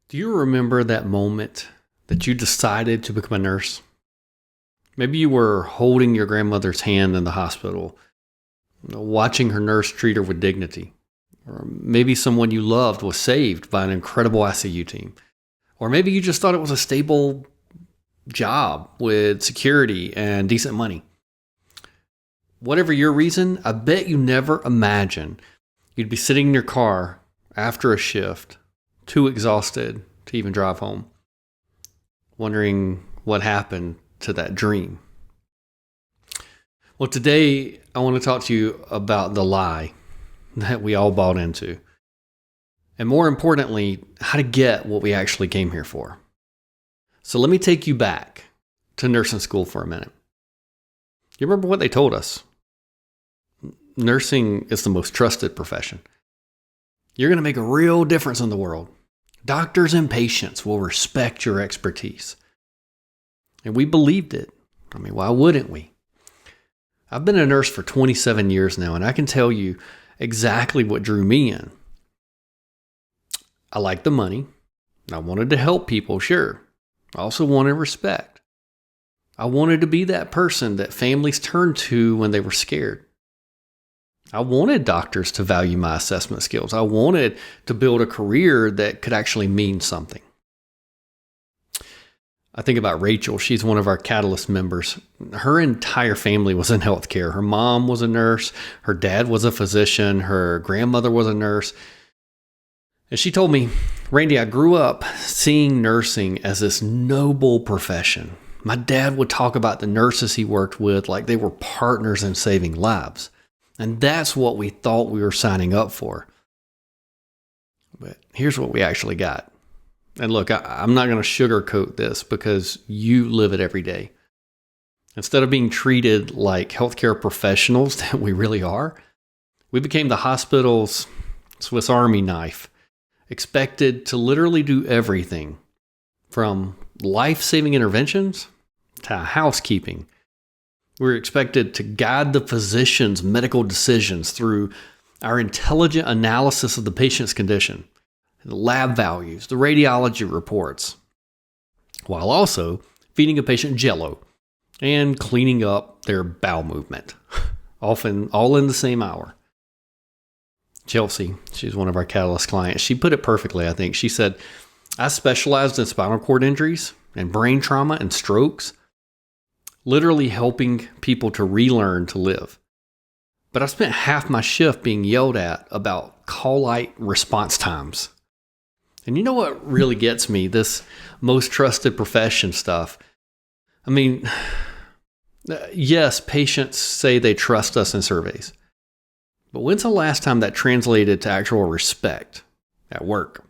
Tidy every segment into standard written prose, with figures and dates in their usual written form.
Do you remember that moment that you decided to become a nurse? Maybe you were holding your grandmother's hand in the hospital, watching her nurse treat her with dignity. Or maybe someone you loved was saved by an incredible ICU team. Or maybe you just thought it was a stable job with security and decent money. Whatever your reason, I bet you never imagined you'd be sitting in your car after a shift, too exhausted to even drive home, wondering what happened to that dream. Well, today I want to talk to you about the lie that we all bought into. And more importantly, how to get what we actually came here for. So let me take you back to nursing school for a minute. You remember what they told us? Nursing is the most trusted profession. You're going to make a real difference in the world. Doctors and patients will respect your expertise. And we believed it. I mean, why wouldn't we? I've been a nurse for 27 years now, and I can tell you exactly what drew me in. I liked the money. I wanted to help people, sure. I also wanted respect. I wanted to be that person that families turned to when they were scared. I wanted doctors to value my assessment skills. I wanted to build a career that could actually mean something. I think about Rachel. She's one of our Catalyst members. Her entire family was in healthcare. Her mom was a nurse. Her dad was a physician. Her grandmother was a nurse. And she told me, Randy, I grew up seeing nursing as this noble profession. My dad would talk about the nurses he worked with like they were partners in saving lives. And that's what we thought we were signing up for. But here's what we actually got. And look, I'm not going to sugarcoat this because you live it every day. Instead of being treated like healthcare professionals that we really are, we became the hospital's Swiss Army knife, expected to literally do everything from life-saving interventions to housekeeping. We were expected to guide the physician's medical decisions through our intelligent analysis of the patient's condition, the lab values, the radiology reports, while also feeding a patient Jell-O and cleaning up their bowel movement, often all in the same hour. Chelsea, she's one of our Catalyst clients, she put it perfectly, I think. She said, I specialized in spinal cord injuries and brain trauma and strokes, literally helping people to relearn to live. But I spent half my shift being yelled at about call light response times. And you know what really gets me? This most trusted profession stuff. I mean, yes, patients say they trust us in surveys. But when's the last time that translated to actual respect at work?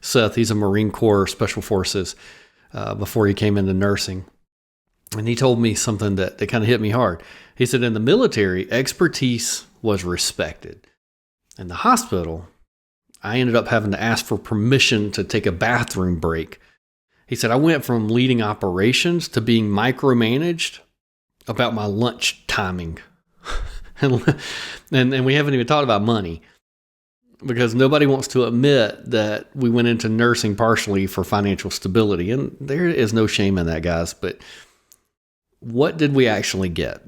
Seth, he's a Marine Corps Special Forces before he came into nursing. And he told me something that kind of hit me hard. He said, in the military, expertise was respected. In the hospital, I ended up having to ask for permission to take a bathroom break. He said, I went from leading operations to being micromanaged about my lunch timing. and we haven't even talked about money because nobody wants to admit that we went into nursing partially for financial stability. And there is no shame in that, guys. But what did we actually get?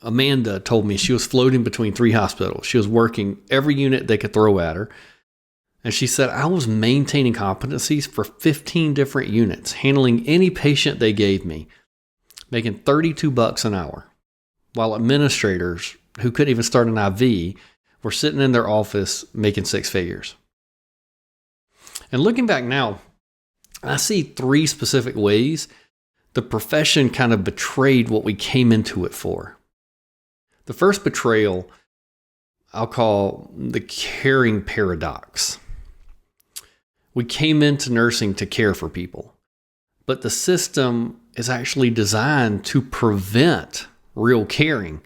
Amanda told me she was floating between 3 hospitals. She was working every unit they could throw at her. And she said, I was maintaining competencies for 15 different units, handling any patient they gave me, making $32 an hour, while administrators who couldn't even start an IV were sitting in their office making 6 figures. And looking back now, I see 3 specific ways the profession kind of betrayed what we came into it for. The first betrayal I'll call the caring paradox. We came into nursing to care for people, but the system is actually designed to prevent real caring.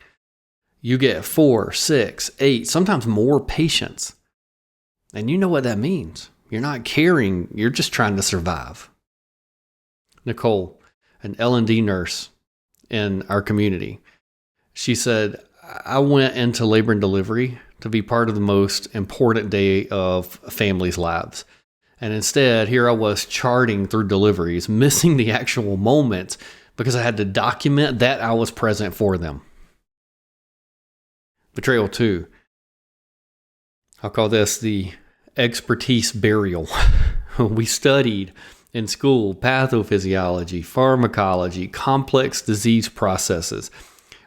You get 4, 6, 8, sometimes more patients. And you know what that means. You're not caring, you're just trying to survive. Nicole, an L&D nurse in our community, she said, I went into labor and delivery to be part of the most important day of families' lives. And instead, here I was charting through deliveries, missing the actual moments because I had to document that I was present for them. Betrayal 2. I'll call this the expertise burial. We studied in school pathophysiology, pharmacology, complex disease processes.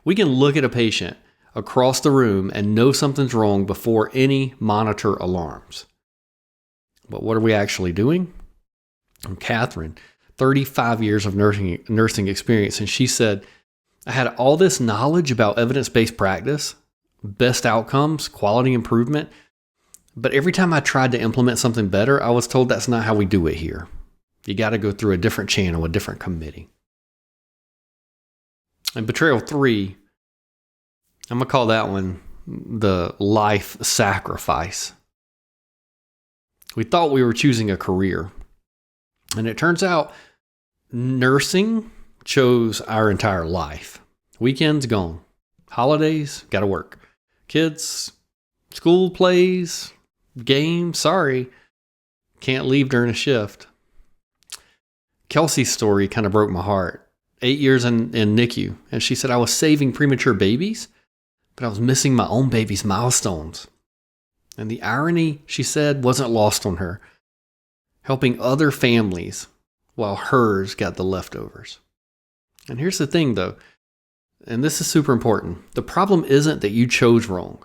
We can look at a patient across the room and know something's wrong before any monitor alarms. But what are we actually doing? And Catherine, 35 years of nursing experience, and she said, I had all this knowledge about evidence-based practice, best outcomes, quality improvement, but every time I tried to implement something better, I was told that's not how we do it here. You got to go through a different channel, a different committee. And betrayal 3, I'm going to call that one the life sacrifice. We thought we were choosing a career. And it turns out nursing chose our entire life. Weekends gone. Holidays, got to work. Kids, school plays, games, sorry. Can't leave during a shift. Kelsey's story kind of broke my heart. 8 years in NICU. And she said, I was saving premature babies, but I was missing my own baby's milestones. And the irony, she said, wasn't lost on her. Helping other families while hers got the leftovers. And here's the thing though, and this is super important. The problem isn't that you chose wrong.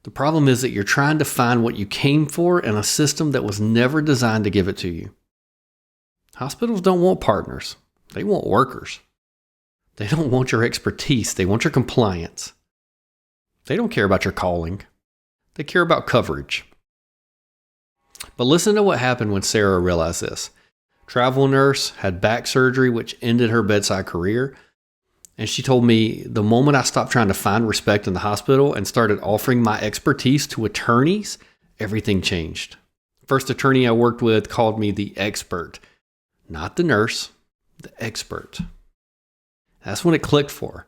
The problem is that you're trying to find what you came for in a system that was never designed to give it to you. Hospitals don't want partners. They want workers. They don't want your expertise. They want your compliance. They don't care about your calling. They care about coverage. But listen to what happened when Sarah realized this. Travel nurse, had back surgery, which ended her bedside career. And she told me the moment I stopped trying to find respect in the hospital and started offering my expertise to attorneys, everything changed. First attorney I worked with called me the expert. Not the nurse, the expert. That's when it clicked for her.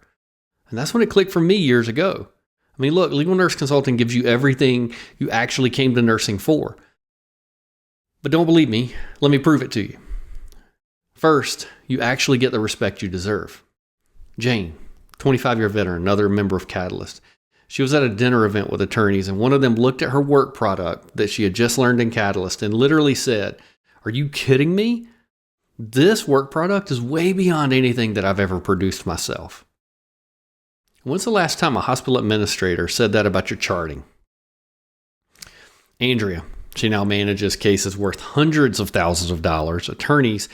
And that's when it clicked for me years ago. I mean, look, legal nurse consulting gives you everything you actually came to nursing for. But don't believe me, let me prove it to you. First, you actually get the respect you deserve. Jane, 25-year veteran, another member of Catalyst. She was at a dinner event with attorneys, and one of them looked at her work product that she had just learned in Catalyst and literally said, "Are you kidding me? This work product is way beyond anything that I've ever produced myself." When's the last time a hospital administrator said that about your charting? Andrea, she now manages cases worth hundreds of thousands of dollars. Attorneys,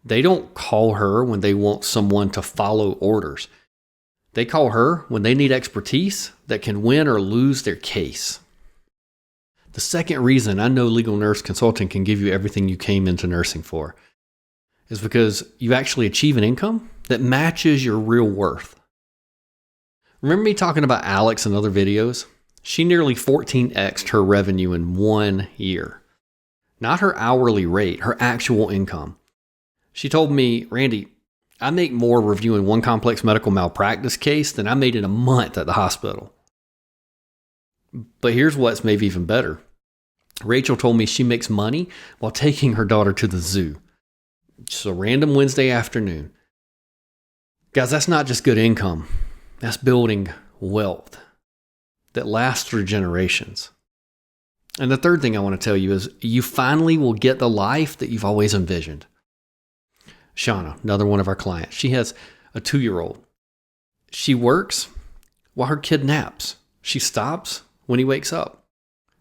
they don't call her when they want someone to follow orders. They call her when they need expertise that can win or lose their case. The second reason I know legal nurse consulting can give you everything you came into nursing for is because you actually achieve an income that matches your real worth. Remember me talking about Alex in other videos? She nearly 14x'd her revenue in 1 year. Not her hourly rate, her actual income. She told me, "Randy, I make more reviewing one complex medical malpractice case than I made in a month at the hospital." But here's what's maybe even better. Rachel told me she makes money while taking her daughter to the zoo. Just a random Wednesday afternoon. Guys, that's not just good income. That's building wealth that lasts through generations. And the third thing I want to tell you is you finally will get the life that you've always envisioned. Shauna, another one of our clients, she has a 2-year-old. She works while her kid naps. She stops when he wakes up.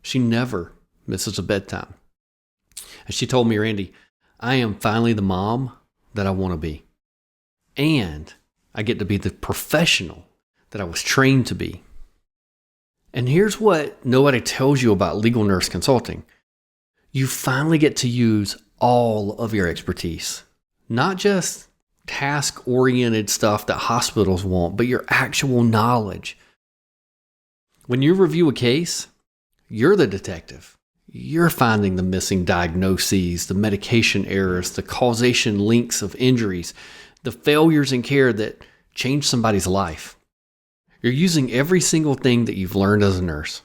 She never misses a bedtime. And she told me, "Randy, I am finally the mom that I want to be. And I get to be the professional that I was trained to be." And here's what nobody tells you about legal nurse consulting. You finally get to use all of your expertise. Not just task-oriented stuff that hospitals want, but your actual knowledge. When you review a case, you're the detective. You're finding the missing diagnoses, the medication errors, the causation links of injuries, the failures in care that change somebody's life. You're using every single thing that you've learned as a nurse.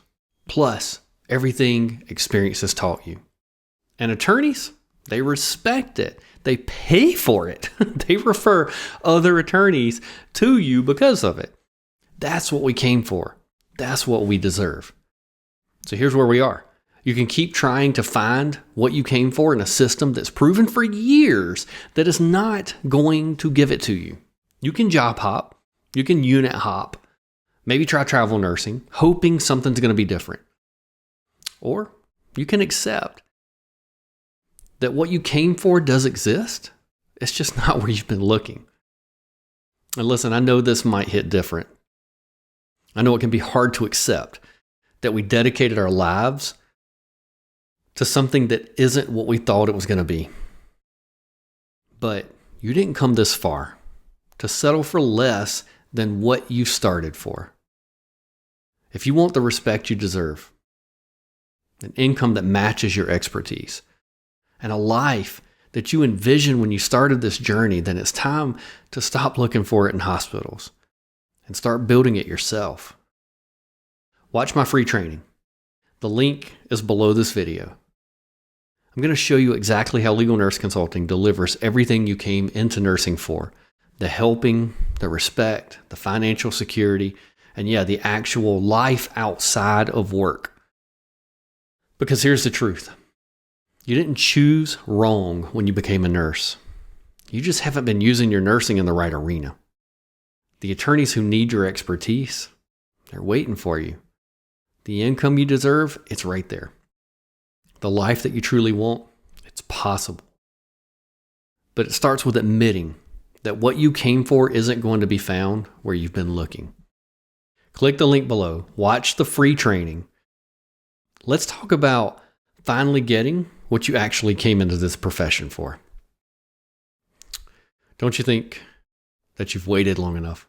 plus everything experience has taught you. And attorneys, they respect it. They pay for it. They refer other attorneys to you because of it. That's what we came for. That's what we deserve. So here's where we are. You can keep trying to find what you came for in a system that's proven for years that is not going to give it to you. You can job hop. You can unit hop. Maybe try travel nursing, hoping something's going to be different. Or you can accept that what you came for does exist. It's just not where you've been looking. And listen, I know this might hit different. I know it can be hard to accept that we dedicated our lives to something that isn't what we thought it was going to be. But you didn't come this far to settle for less than what you started for. If you want the respect you deserve, an income that matches your expertise, and a life that you envisioned when you started this journey, then it's time to stop looking for it in hospitals and start building it yourself. Watch my free training. The link is below this video. I'm going to show you exactly how legal nurse consulting delivers everything you came into nursing for. The helping, the respect, the financial security, and the actual life outside of work. Because here's the truth. You didn't choose wrong when you became a nurse. You just haven't been using your nursing in the right arena. The attorneys who need your expertise, they're waiting for you. The income you deserve, it's right there. The life that you truly want, it's possible. But it starts with admitting that what you came for isn't going to be found where you've been looking. Click the link below. Watch the free training. Let's talk about finally getting what you actually came into this profession for. Don't you think that you've waited long enough?